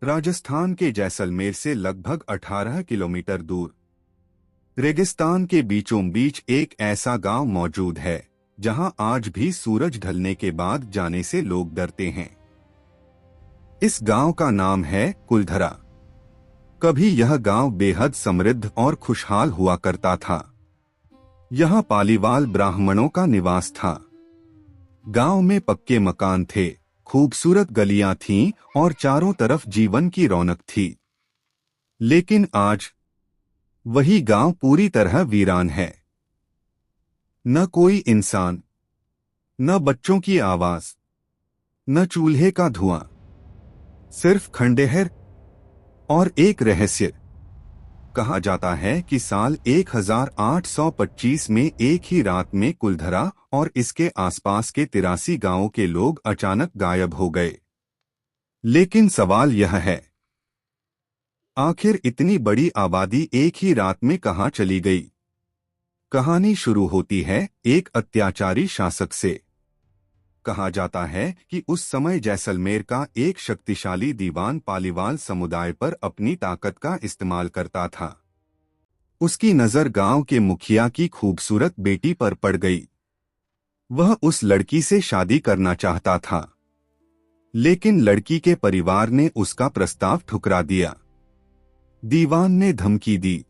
राजस्थान के जैसलमेर से लगभग 18 किलोमीटर दूर रेगिस्तान के बीचों बीच एक ऐसा गांव मौजूद है जहां आज भी सूरज ढलने के बाद जाने से लोग डरते हैं। इस गांव का नाम है कुलधरा। कभी यह गांव बेहद समृद्ध और खुशहाल हुआ करता था। यहां पालीवाल ब्राह्मणों का निवास था। गांव में पक्के मकान थे, खूबसूरत गलियां थीं और चारों तरफ जीवन की रौनक थी। लेकिन आज वही गांव पूरी तरह वीरान है। न कोई इंसान, न बच्चों की आवाज, न चूल्हे का धुआं, सिर्फ खंडहर और एक रहस्य। कहा जाता है कि साल 1825 में एक ही रात में कुलधरा और इसके आसपास के 83 गांवों के लोग अचानक गायब हो गए। लेकिन सवाल यह है, आखिर इतनी बड़ी आबादी एक ही रात में कहां चली गई? कहानी शुरू होती है एक अत्याचारी शासक से। कहा जाता है कि उस समय जैसलमेर का एक शक्तिशाली दीवान पालीवाल समुदाय पर अपनी ताकत का इस्तेमाल करता था। उसकी नजर गांव के मुखिया की खूबसूरत बेटी पर पड़ गई। वह उस लड़की से शादी करना चाहता था, लेकिन लड़की के परिवार ने उसका प्रस्ताव ठुकरा दिया। दीवान ने धमकी दी,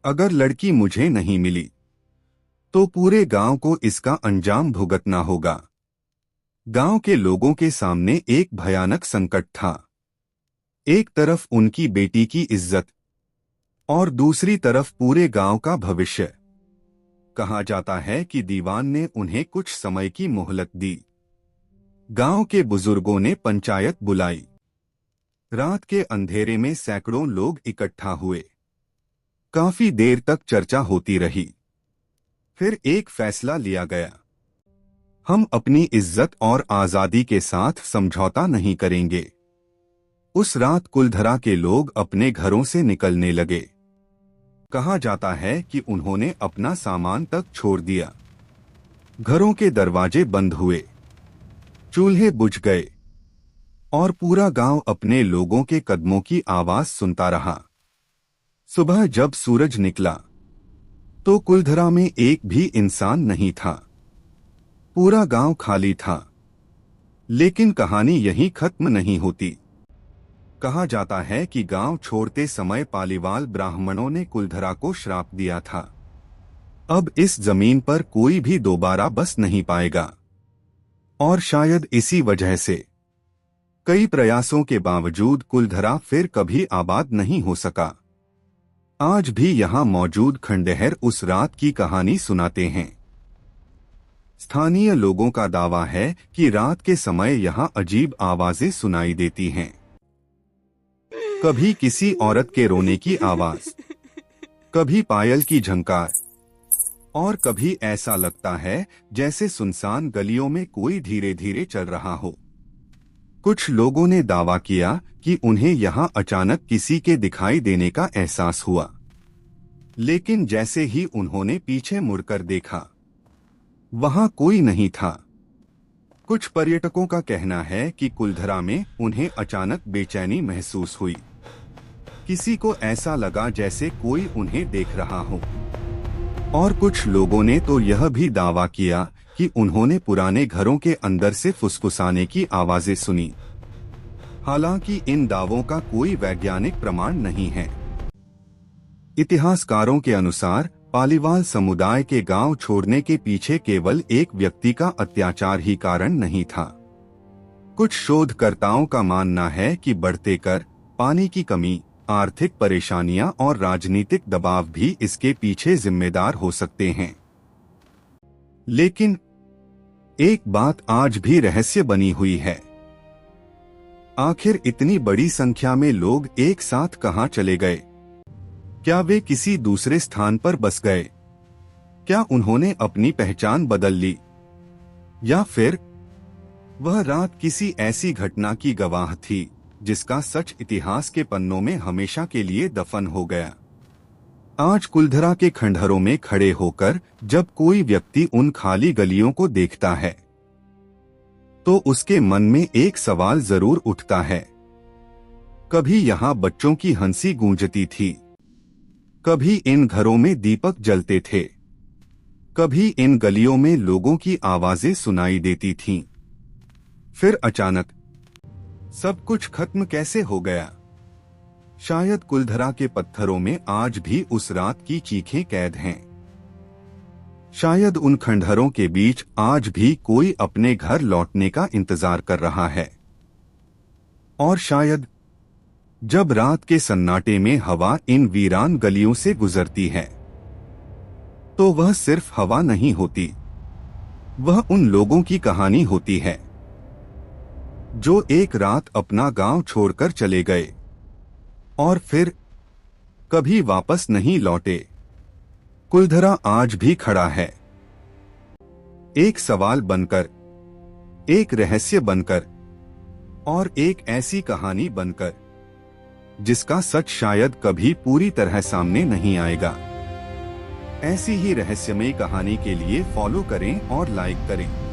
अगर लड़की मुझे नहीं मिली तो पूरे गांव को इसका अंजाम भुगतना होगा। गांव के लोगों के सामने एक भयानक संकट था। एक तरफ उनकी बेटी की इज्जत और दूसरी तरफ पूरे गांव का भविष्य। कहा जाता है कि दीवान ने उन्हें कुछ समय की मोहलत दी। गांव के बुजुर्गों ने पंचायत बुलाई। रात के अंधेरे में सैकड़ों लोग इकट्ठा हुए। काफी देर तक चर्चा होती रही। फिर एक फैसला लिया गया, हम अपनी इज्जत और आजादी के साथ समझौता नहीं करेंगे। उस रात कुलधरा के लोग अपने घरों से निकलने लगे। कहा जाता है कि उन्होंने अपना सामान तक छोड़ दिया। घरों के दरवाजे बंद हुए, चूल्हे बुझ गए और पूरा गांव अपने लोगों के कदमों की आवाज सुनता रहा। सुबह जब सूरज निकला तो कुलधरा में एक भी इंसान नहीं था। पूरा गांव खाली था। लेकिन कहानी यहीं खत्म नहीं होती। कहा जाता है कि गांव छोड़ते समय पालीवाल ब्राह्मणों ने कुलधरा को श्राप दिया था, अब इस जमीन पर कोई भी दोबारा बस नहीं पाएगा। और शायद इसी वजह से कई प्रयासों के बावजूद कुलधरा फिर कभी आबाद नहीं हो सका। आज भी यहां मौजूद खंडहर उस रात की कहानी सुनाते हैं। स्थानीय लोगों का दावा है कि रात के समय यहां अजीब आवाजें सुनाई देती हैं। कभी किसी औरत के रोने की आवाज, कभी पायल की झंकार, और कभी ऐसा लगता है जैसे सुनसान गलियों में कोई धीरे धीरे चल रहा हो। कुछ लोगों ने दावा किया कि उन्हें यहां अचानक किसी के दिखाई देने का एहसास हुआ। लेकिन जैसे ही उन्होंने पीछे मुड़कर देखा, वहां कोई नहीं था। कुछ पर्यटकों का कहना है कि कुलधरा में उन्हें अचानक बेचैनी महसूस हुई। किसी को ऐसा लगा जैसे कोई उन्हें देख रहा हो। और कुछ लोगों ने तो यह भी दावा किया कि उन्होंने पुराने घरों के अंदर से फुसफुसाने की आवाजें सुनी। हालांकि इन दावों का कोई वैज्ञानिक प्रमाण नहीं है। इतिहासकारों के अनुसार पालीवाल समुदाय के गांव छोड़ने के पीछे केवल एक व्यक्ति का अत्याचार ही कारण नहीं था। कुछ शोधकर्ताओं का मानना है कि बढ़ते कर, पानी की कमी, आर्थिक परेशानियां और राजनीतिक दबाव भी इसके पीछे जिम्मेदार हो सकते हैं। लेकिन एक बात आज भी रहस्य बनी हुई है, आखिर इतनी बड़ी संख्या में लोग एक साथ कहां चले गए? क्या वे किसी दूसरे स्थान पर बस गए? क्या उन्होंने अपनी पहचान बदल ली? या फिर वह रात किसी ऐसी घटना की गवाह थी जिसका सच इतिहास के पन्नों में हमेशा के लिए दफन हो गया? आज कुलधरा के खंडहरों में खड़े होकर जब कोई व्यक्ति उन खाली गलियों को देखता है तो उसके मन में एक सवाल जरूर उठता है, कभी यहाँ बच्चों की हंसी गूंजती थी, कभी इन घरों में दीपक जलते थे, कभी इन गलियों में लोगों की आवाजें सुनाई देती थीं। फिर अचानक सब कुछ खत्म कैसे हो गया? शायद कुलधरा के पत्थरों में आज भी उस रात की चीखें कैद हैं। शायद उन खंडहरों के बीच आज भी कोई अपने घर लौटने का इंतजार कर रहा है। और शायद जब रात के सन्नाटे में हवा इन वीरान गलियों से गुजरती है, तो वह सिर्फ हवा नहीं होती, वह उन लोगों की कहानी होती है जो एक रात अपना गांव छोड़कर चले गए और फिर कभी वापस नहीं लौटे। कुलधरा आज भी खड़ा है, एक सवाल बनकर, एक रहस्य बनकर और एक ऐसी कहानी बनकर जिसका सच शायद कभी पूरी तरह सामने नहीं आएगा। ऐसी ही रहस्यमयी कहानी के लिए फॉलो करें और लाइक करें।